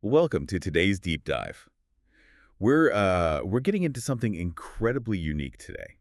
Welcome to today's deep dive. We're getting into something incredibly unique today.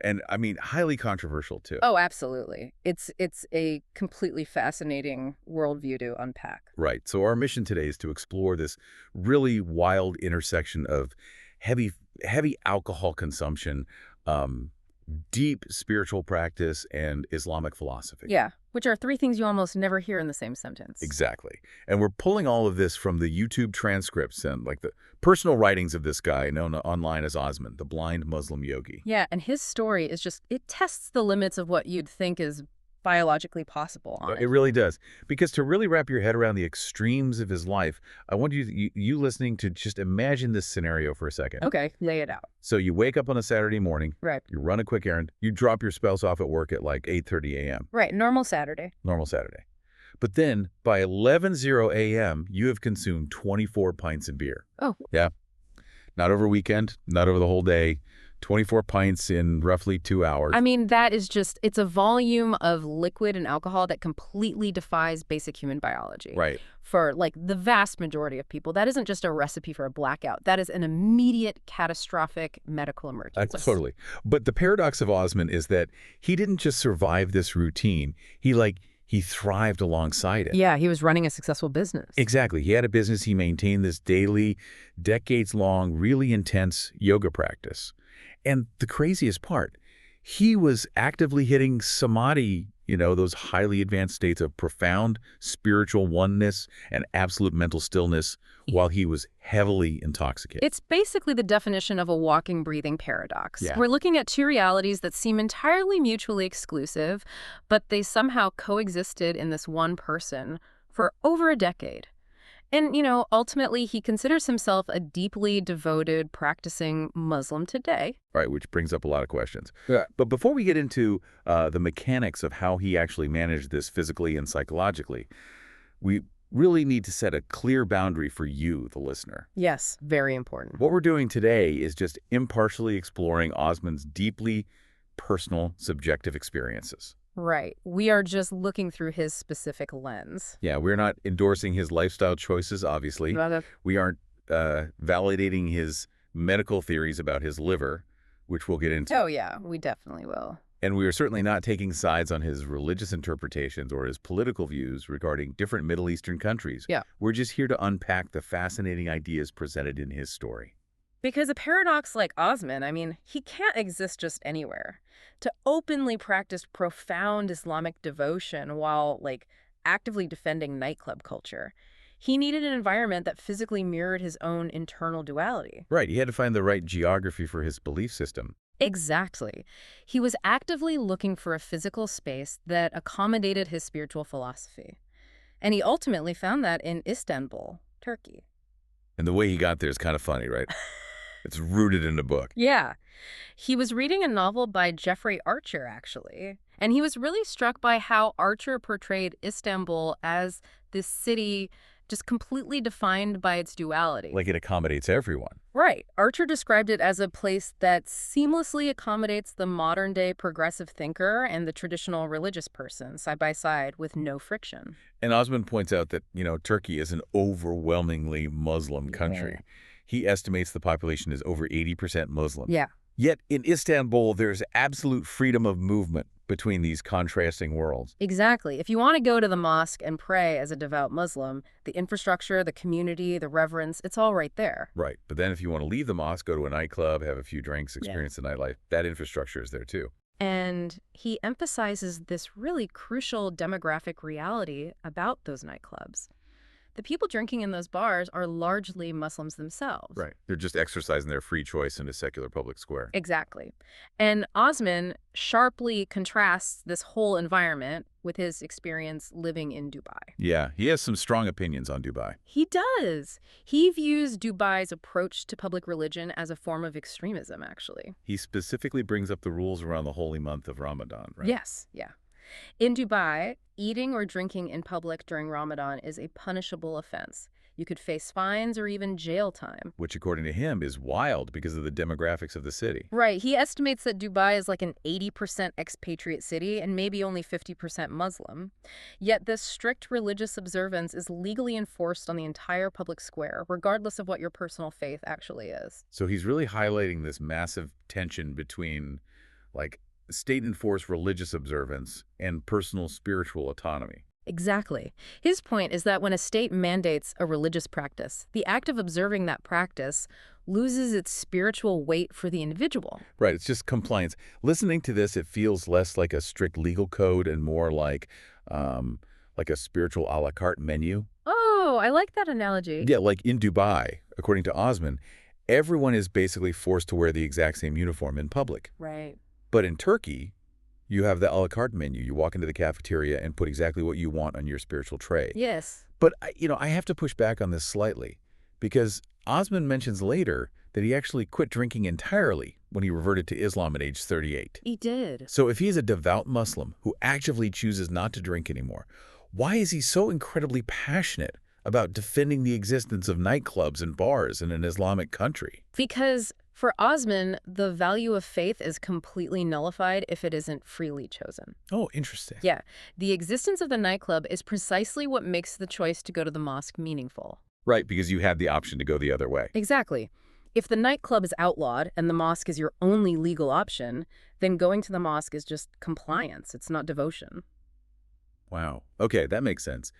And I mean highly controversial too. Oh, absolutely. It's a completely fascinating worldview to unpack. Right. So our mission today is to explore this really wild intersection of heavy heavy alcohol consumption, um, deep spiritual practice, and Islamic philosophy. Yeah, which are three things you almost never hear in the same sentence. Exactly. And we're pulling all of this from the YouTube transcripts and like the personal writings of this guy known online as Osman, the blind Muslim yogi. Yeah, and his story is just, it tests the limits of what you'd think is biologically possible, It honestly. really does. Because to really wrap your head around the extremes of his life, I want you listening to just imagine this scenario for a second. Okay, lay it out. So you wake up on a Saturday morning, Right. you run a quick errand, you drop your spouse off at work at like 8:30 a.m., Right, normal Saturday. normal Saturday. But then by 11:00 a.m., you have consumed 24 pints of beer. Oh, Yeah. Not over a weekend, not over the whole day. 24 pints in roughly 2 hours. I mean, that is just, it's a volume of liquid and alcohol that completely defies basic human biology. Right. For like the vast majority of people, that isn't just a recipe for a blackout. That is an immediate catastrophic medical emergency. Totally. But the paradox of Osman is that he didn't just survive this routine. He thrived alongside it. Yeah, he was running a successful business. Exactly. He had a business. He maintained this daily, decades-long, really intense yoga practice. And the craziest part, he was actively hitting samadhi, those highly advanced states of profound spiritual oneness and absolute mental stillness while he was heavily intoxicated. It's basically the definition of a walking, breathing paradox. Yeah. We're looking at two realities that seem entirely mutually exclusive, but they somehow coexisted in this one person for over a decade. And, ultimately, he considers himself a deeply devoted, practicing Muslim today. Right, which brings up a lot of questions. Yeah. But before we get into the mechanics of how he actually managed this physically and psychologically, we really need to set a clear boundary for you, the listener. Yes, very important. What we're doing today is just impartially exploring Osman's deeply personal, subjective experiences. Right. We are just looking through his specific lens. Yeah, we're not endorsing his lifestyle choices, obviously. We aren't validating his medical theories about his liver, which we'll get into. Oh, yeah, we definitely will. And we are certainly not taking sides on his religious interpretations or his political views regarding different Middle Eastern countries. Yeah. We're just here to unpack the fascinating ideas presented in his story. Because a paradox like Osman, I mean, he can't exist just anywhere. To openly practice profound Islamic devotion while, actively defending nightclub culture, he needed an environment that physically mirrored his own internal duality. Right, he had to find the right geography for his belief system. Exactly. He was actively looking for a physical space that accommodated his spiritual philosophy. And he ultimately found that in Istanbul, Turkey. And the way he got there is kind of funny, right? It's rooted in the book. Yeah. He was reading a novel by Jeffrey Archer, actually. And he was really struck by how Archer portrayed Istanbul as this city just completely defined by its duality. Like it accommodates everyone. Right. Archer described it as a place that seamlessly accommodates the modern-day progressive thinker and the traditional religious person side by side with no friction. And Osman points out that, Turkey is an overwhelmingly Muslim country. Yeah. He estimates the population is over 80% Muslim. Yeah. Yet in Istanbul, there's absolute freedom of movement between these contrasting worlds. Exactly. If you want to go to the mosque and pray as a devout Muslim, the infrastructure, the community, the reverence, it's all right there. Right. But then if you want to leave the mosque, go to a nightclub, have a few drinks, experience the nightlife, that infrastructure is there too. And he emphasizes this really crucial demographic reality about those nightclubs. The people drinking in those bars are largely Muslims themselves. Right. They're just exercising their free choice in a secular public square. Exactly. And Osman sharply contrasts this whole environment with his experience living in Dubai. Yeah, he has some strong opinions on Dubai. He does. He views Dubai's approach to public religion as a form of extremism, actually. He specifically brings up the rules around the holy month of Ramadan, right? Yes, yeah. In Dubai, eating or drinking in public during Ramadan is a punishable offense. You could face fines or even jail time. Which, according to him, is wild because of the demographics of the city. Right. He estimates that Dubai is like an 80% expatriate city and maybe only 50% Muslim. Yet this strict religious observance is legally enforced on the entire public square, regardless of what your personal faith actually is. So he's really highlighting this massive tension between, like, state-enforced religious observance and personal spiritual autonomy. Exactly. His point is that when a state mandates a religious practice, the act of observing that practice loses its spiritual weight for the individual. Right, it's just compliance. Listening to this, it feels less like a strict legal code and more like a spiritual a la carte menu. Oh, I like that analogy. Yeah, like in Dubai, according to Osman, everyone is basically forced to wear the exact same uniform in public. Right. But in Turkey, you have the a la carte menu. You walk into the cafeteria and put exactly what you want on your spiritual tray. Yes. But, I have to push back on this slightly because Osman mentions later that he actually quit drinking entirely when he reverted to Islam at age 38. He did. So if he's a devout Muslim who actively chooses not to drink anymore, why is he so incredibly passionate about defending the existence of nightclubs and bars in an Islamic country? Because for Osman, the value of faith is completely nullified if it isn't freely chosen. Oh, interesting. Yeah, the existence of the nightclub is precisely what makes the choice to go to the mosque meaningful. Right, because you had the option to go the other way. Exactly. If the nightclub is outlawed and the mosque is your only legal option, then going to the mosque is just compliance. It's not devotion. Wow. Okay, that makes sense.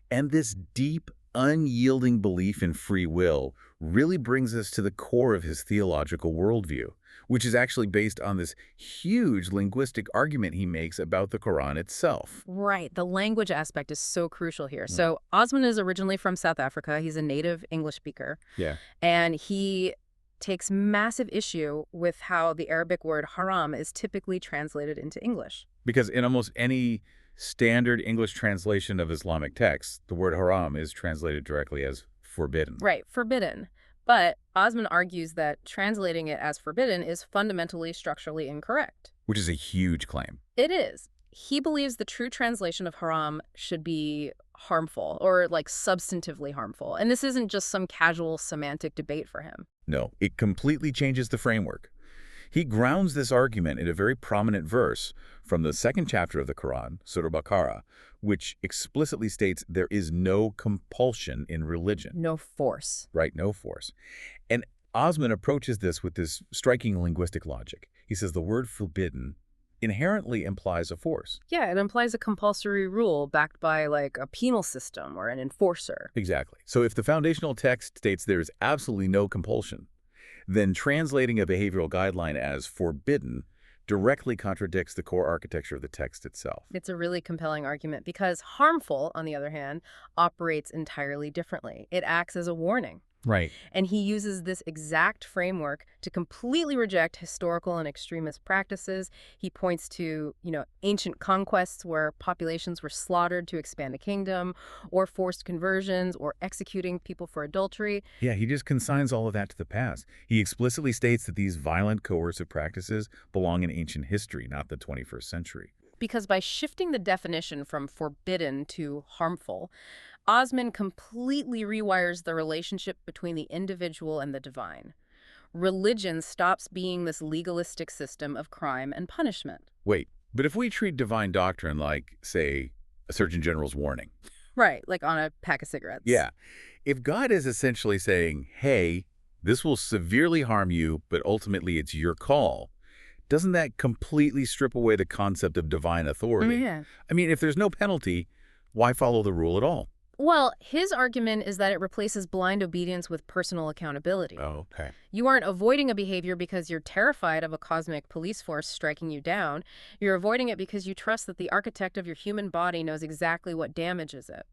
And this deep, unyielding belief in free will really brings us to the core of his theological worldview, which is actually based on this huge linguistic argument he makes about the Quran itself. Right. The language aspect is so crucial here. So Osman is originally from South Africa. He's a native English speaker. Yeah. And he takes massive issue with how the Arabic word haram is typically translated into English. Because in almost any standard English translation of Islamic texts, the word haram is translated directly as forbidden. Right, forbidden. But Osman argues that translating it as forbidden is fundamentally structurally incorrect. Which is a huge claim. It is. He believes the true translation of haram should be harmful or like substantively harmful. And this isn't just some casual semantic debate for him. No, it completely changes the framework. He grounds this argument in a very prominent verse from the second chapter of the Quran, Surah Baqarah, which explicitly states there is no compulsion in religion. No force. Right, no force. And Osman approaches this with this striking linguistic logic. He says the word forbidden inherently implies a force. Yeah, it implies a compulsory rule backed by like a penal system or an enforcer. Exactly. So if the foundational text states there is absolutely no compulsion, then translating a behavioral guideline as forbidden directly contradicts the core architecture of the text itself. It's a really compelling argument because harmful, on the other hand, operates entirely differently. It acts as a warning. Right. And he uses this exact framework to completely reject historical and extremist practices. He points to, ancient conquests where populations were slaughtered to expand a kingdom, or forced conversions, or executing people for adultery. Yeah, he just consigns all of that to the past. He explicitly states that these violent coercive practices belong in ancient history, not the 21st century. Because by shifting the definition from forbidden to harmful, Osman completely rewires the relationship between the individual and the divine. Religion stops being this legalistic system of crime and punishment. Wait, but if we treat divine doctrine like, say, a Surgeon General's warning. Right, like on a pack of cigarettes. Yeah. If God is essentially saying, hey, this will severely harm you, but ultimately it's your call, doesn't that completely strip away the concept of divine authority? Yeah. I mean, if there's no penalty, why follow the rule at all? Well, his argument is that it replaces blind obedience with personal accountability. Oh, okay. You aren't avoiding a behavior because you're terrified of a cosmic police force striking you down. You're avoiding it because you trust that the architect of your human body knows exactly what damages it.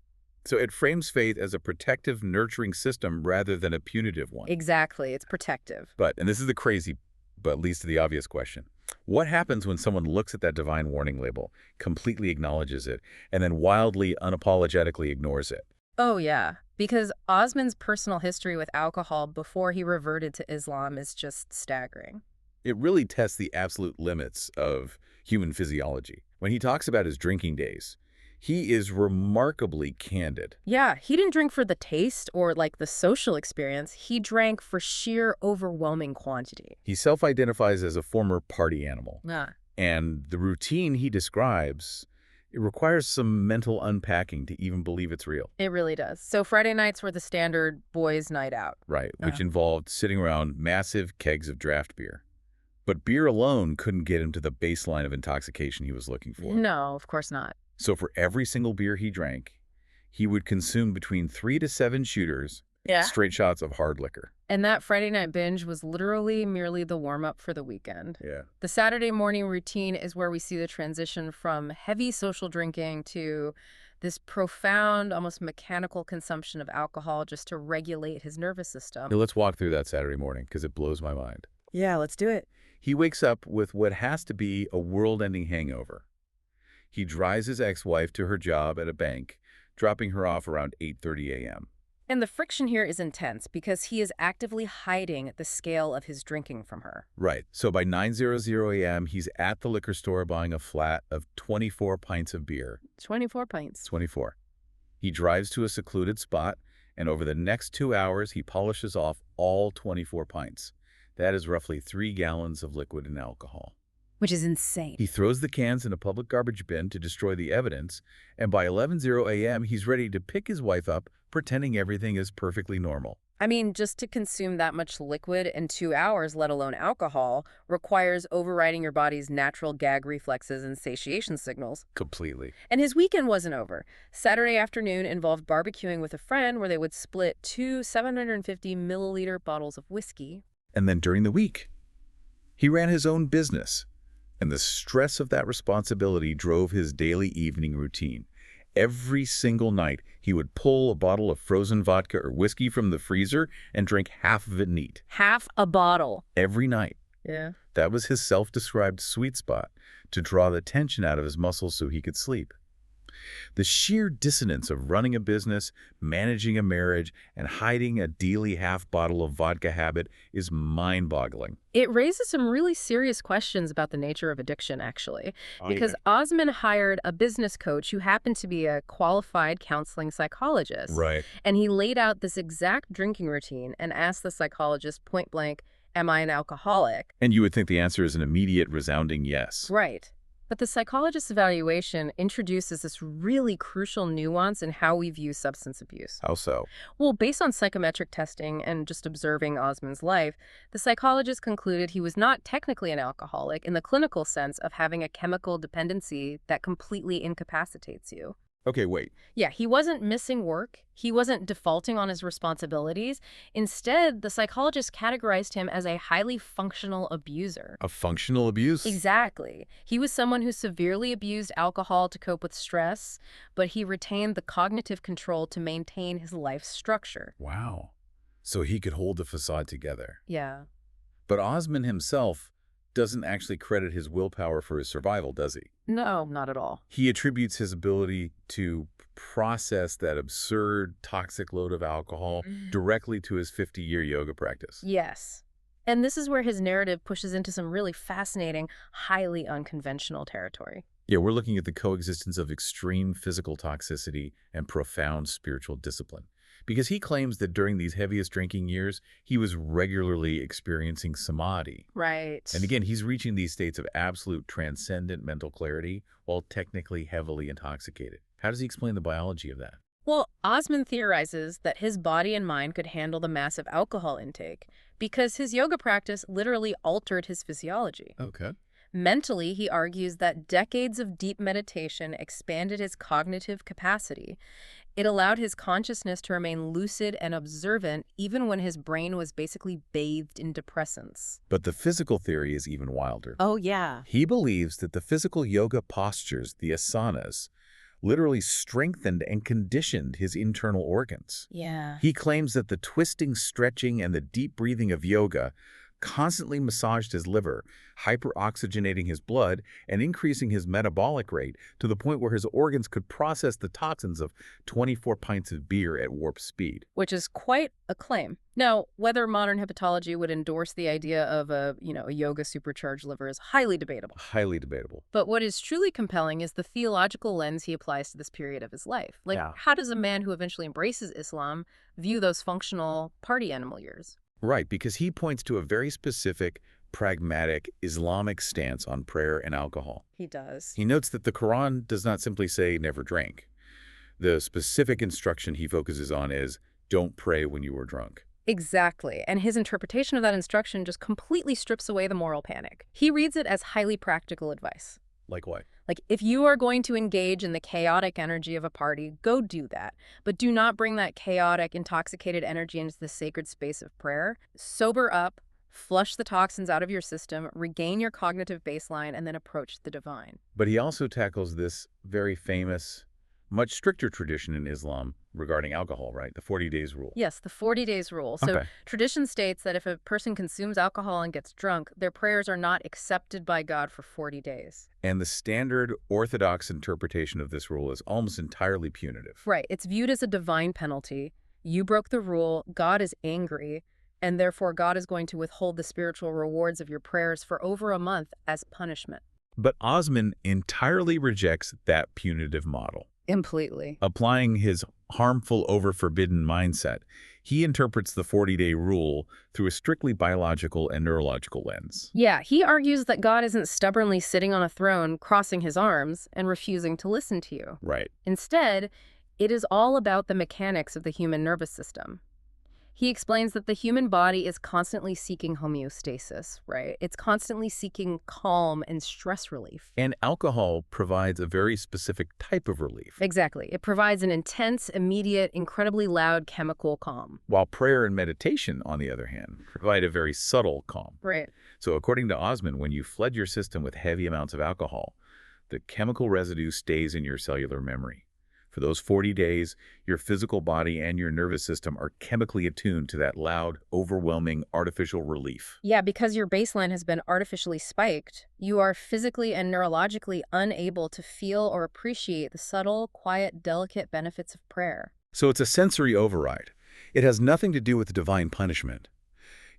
So it frames faith as a protective, nurturing system rather than a punitive one. Exactly. It's protective. But, and this is the crazy, but leads to the obvious question. What happens when someone looks at that divine warning label, completely acknowledges it, and then wildly, unapologetically ignores it? Oh, yeah. Because Osman's personal history with alcohol before he reverted to Islam is just staggering. It really tests the absolute limits of human physiology. When he talks about his drinking days, He is remarkably candid. Yeah, he didn't drink for the taste or like the social experience. He drank for sheer overwhelming quantity. He self-identifies as a former party animal. Yeah. And the routine he describes, it requires some mental unpacking to even believe it's real. It really does. So Friday nights were the standard boys' night out. Right, which involved sitting around massive kegs of draft beer. But beer alone couldn't get him to the baseline of intoxication he was looking for. No, of course not. So for every single beer he drank, he would consume between 3 to 7 shooters, straight shots of hard liquor. And that Friday night binge was literally merely the warm-up for the weekend. Yeah. The Saturday morning routine is where we see the transition from heavy social drinking to this profound, almost mechanical consumption of alcohol just to regulate his nervous system. Now let's walk through that Saturday morning because it blows my mind. Yeah, let's do it. He wakes up with what has to be a world-ending hangover. He drives his ex-wife to her job at a bank, dropping her off around 8:30 a.m. And the friction here is intense because he is actively hiding the scale of his drinking from her. Right. So by 9:00 a.m., he's at the liquor store buying a flat of 24 pints of beer. 24 pints. 24. He drives to a secluded spot, and over the next 2 hours, he polishes off all 24 pints. That is roughly 3 gallons of liquid and alcohol. Which is insane. He throws the cans in a public garbage bin to destroy the evidence, and by 11:00 a.m., he's ready to pick his wife up, pretending everything is perfectly normal. I mean, just to consume that much liquid in 2 hours, let alone alcohol, requires overriding your body's natural gag reflexes and satiation signals. Completely. And his weekend wasn't over. Saturday afternoon involved barbecuing with a friend where they would split 2 750-milliliter bottles of whiskey. And then during the week, he ran his own business, and the stress of that responsibility drove his daily evening routine. Every single night, he would pull a bottle of frozen vodka or whiskey from the freezer and drink half of it neat. Half a bottle. Every night. Yeah. That was his self-described sweet spot, to draw the tension out of his muscles so he could sleep. The sheer dissonance of running a business, managing a marriage, and hiding a daily half-bottle of vodka habit is mind-boggling. It raises some really serious questions about the nature of addiction, actually, because Osman hired a business coach who happened to be a qualified counseling psychologist. Right. And he laid out this exact drinking routine and asked the psychologist point blank, "Am I an alcoholic?" And you would think the answer is an immediate, resounding yes. Right. But the psychologist's evaluation introduces this really crucial nuance in how we view substance abuse. How so? Well, based on psychometric testing and just observing Osman's life, the psychologist concluded he was not technically an alcoholic in the clinical sense of having a chemical dependency that completely incapacitates you. Okay, wait. Yeah, he wasn't missing work. He wasn't defaulting on his responsibilities. Instead, the psychologist categorized him as a highly functional abuser. A functional abuse? Exactly. He was someone who severely abused alcohol to cope with stress, but he retained the cognitive control to maintain his life structure. Wow. So he could hold the facade together. Yeah. But Osman himself doesn't actually credit his willpower for his survival, does he? No, not at all. He attributes his ability to process that absurd, toxic load of alcohol directly to his 50-year yoga practice. Yes. And this is where his narrative pushes into some really fascinating, highly unconventional territory. Yeah, we're looking at the coexistence of extreme physical toxicity and profound spiritual discipline. Because he claims that during these heaviest drinking years, he was regularly experiencing samadhi. Right. And again, he's reaching these states of absolute transcendent mental clarity while technically heavily intoxicated. How does he explain the biology of that? Well, Osman theorizes that his body and mind could handle the massive alcohol intake because his yoga practice literally altered his physiology. Okay. Mentally, he argues that decades of deep meditation expanded his cognitive capacity. It allowed his consciousness to remain lucid and observant even when his brain was basically bathed in depressants. But the physical theory is even wilder. Oh, yeah. He believes that the physical yoga postures, the asanas, literally strengthened and conditioned his internal organs. Yeah. He claims that the twisting, stretching, and the deep breathing of yoga constantly massaged his liver, hyperoxygenating his blood and increasing his metabolic rate to the point where his organs could process the toxins of 24 pints of beer at warp speed. Which is quite a claim. Now, whether modern hepatology would endorse the idea of a yoga supercharged liver is highly debatable. Highly debatable. But what is truly compelling is the theological lens he applies to this period of his life. Like, Yeah. how does a man who eventually embraces Islam view those functional party animal years? Right, because he points to a very specific, pragmatic Islamic stance on prayer and alcohol. He does. He notes that the Quran does not simply say never drink. The specific instruction he focuses on is don't pray when you are drunk. Exactly. And his interpretation of that instruction just completely strips away the moral panic. He reads it as highly practical advice. Like what? Like, if you are going to engage in the chaotic energy of a party, go do that. But do not bring that chaotic, intoxicated energy into the sacred space of prayer. Sober up, flush the toxins out of your system, regain your cognitive baseline, and then approach the divine. But he also tackles this very famous, much stricter tradition in Islam regarding alcohol, right? The 40 days rule. Yes, the 40 days rule. So Okay. tradition states that if a person consumes alcohol and gets drunk, their prayers are not accepted by God for 40 days. And the standard orthodox interpretation of this rule is almost entirely punitive. Right. It's viewed as a divine penalty. You broke the rule, God is angry, and therefore God is going to withhold the spiritual rewards of your prayers for over a month as punishment. But Osman entirely rejects that punitive model. Completely. Applying his harmful over-forbidden mindset, he interprets the 40-day rule through a strictly biological and neurological lens. Yeah, he argues that God isn't stubbornly sitting on a throne, crossing his arms, and refusing to listen to you. Right. Instead, it is all about the mechanics of the human nervous system. He explains that the human body is constantly seeking homeostasis, right? It's constantly seeking calm and stress relief. And alcohol provides a very specific type of relief, Exactly. It provides an intense, immediate, incredibly loud chemical calm. while prayer and meditation, on the other hand, provide a very subtle calm. Right. So according to Osman, when you flood your system with heavy amounts of alcohol, the chemical residue stays in your cellular memory. For those 40 days, your physical body and your nervous system are chemically attuned to that loud, overwhelming, artificial relief. Yeah, because your baseline has been artificially spiked, you are physically and neurologically unable to feel or appreciate the subtle, quiet, delicate benefits of prayer. So it's a sensory override. It has nothing to do with divine punishment.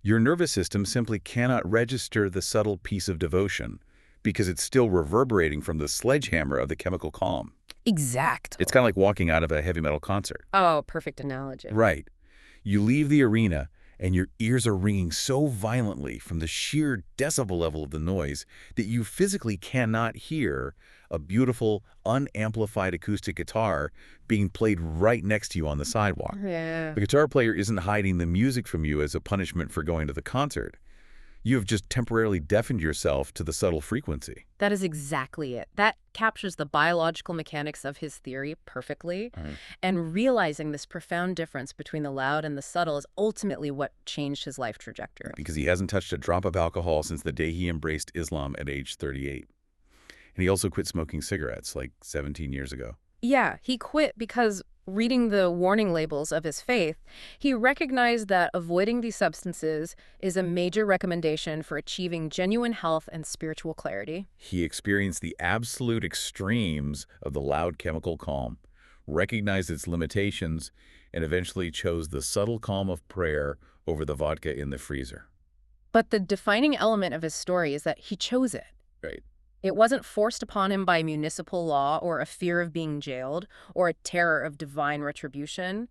Your nervous system simply cannot register the subtle piece of devotion because it's still reverberating from the sledgehammer of the chemical calm. Exactly. It's kind of like walking out of a heavy metal concert. Oh, perfect analogy. Right. You leave the arena and your ears are ringing so violently from the sheer decibel level of the noise that you physically cannot hear a beautiful, unamplified acoustic guitar being played right next to you on the sidewalk. Yeah. The guitar player isn't hiding the music from you as a punishment for going to the concert. You have just temporarily deafened yourself to the subtle frequency. That is exactly it. That captures the biological mechanics of his theory perfectly. And realizing this profound difference between the loud and the subtle is ultimately what changed his life trajectory. Because he hasn't touched a drop of alcohol since the day he embraced Islam at age 38. And he also quit smoking cigarettes like 17 years ago. Yeah, he quit because reading the warning labels of his faith, he recognized that avoiding these substances is a major recommendation for achieving genuine health and spiritual clarity. He experienced the absolute extremes of the loud chemical calm, recognized its limitations, and eventually chose the subtle calm of prayer over the vodka in the freezer. But the defining element of his story is that he chose it. Right. It wasn't forced upon him by municipal law or a fear of being jailed or a terror of divine retribution.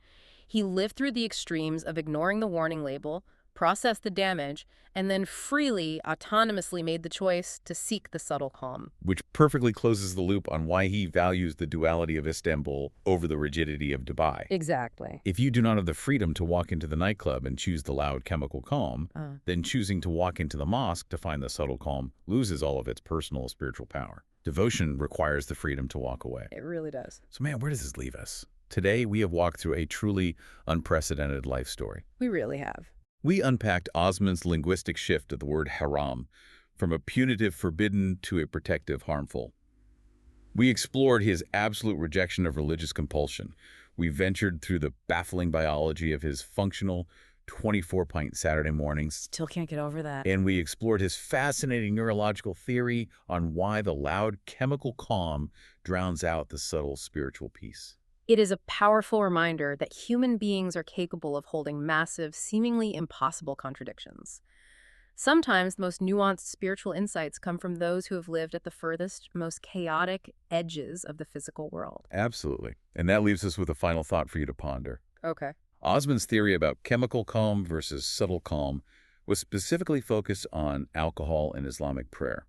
He lived through the extremes of ignoring the warning label, processed the damage, and then freely, autonomously made the choice to seek the subtle calm. Which perfectly closes the loop on why he values the duality of Istanbul over the rigidity of Dubai. Exactly. If you do not have the freedom to walk into the nightclub and choose the loud chemical calm, then choosing to walk into the mosque to find the subtle calm loses all of its personal spiritual power. Devotion requires the freedom to walk away. It really does. So man, where does this leave us? Today, we have walked through a truly unprecedented life story. We really have. We unpacked Osman's linguistic shift of the word haram, from a punitive forbidden to a protective harmful. We explored his absolute rejection of religious compulsion. We ventured through the baffling biology of his functional, 24-pint Saturday mornings. Still can't get over that. And we explored his fascinating neurological theory on why the loud chemical calm drowns out the subtle spiritual peace. It is a powerful reminder that human beings are capable of holding massive, seemingly impossible contradictions. Sometimes the most nuanced spiritual insights come from those who have lived at the furthest, most chaotic edges of the physical world. Absolutely. And that leaves us with a final thought for you to ponder. Okay. Osman's theory about chemical calm versus subtle calm was specifically focused on alcohol and Islamic prayer.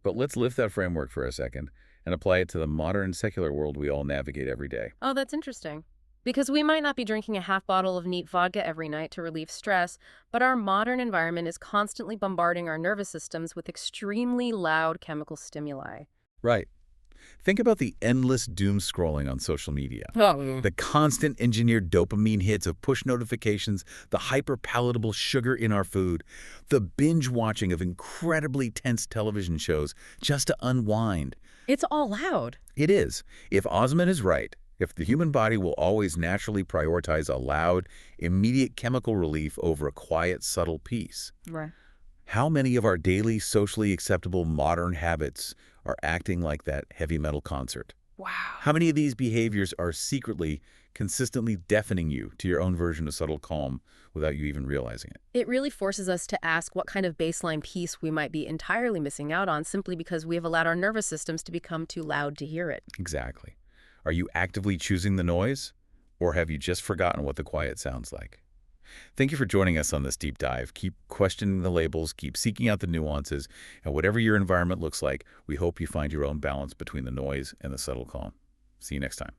But let's lift that framework for a second and apply it to the modern secular world we all navigate every day. Oh, that's interesting. Because we might not be drinking a half bottle of neat vodka every night to relieve stress, but our modern environment is constantly bombarding our nervous systems with extremely loud chemical stimuli. Right. Think about the endless doom scrolling on social media. Oh. The constant engineered dopamine hits of push notifications, the hyper-palatable sugar in our food, the binge watching of incredibly tense television shows just to unwind. It's all loud. It is. If Osman is right, if the human body will always naturally prioritize a loud, immediate chemical relief over a quiet, subtle peace, Right. how many of our daily, socially acceptable modern habits are acting like that heavy metal concert? Wow. How many of these behaviors are secretly, consistently deafening you to your own version of subtle calm without you even realizing it? It really forces us to ask what kind of baseline peace we might be entirely missing out on simply because we have allowed our nervous systems to become too loud to hear it. Exactly. Are you actively choosing the noise, or have you just forgotten what the quiet sounds like? Thank you for joining us on this deep dive. Keep questioning the labels, keep seeking out the nuances, and whatever your environment looks like, we hope you find your own balance between the noise and the subtle calm. See you next time.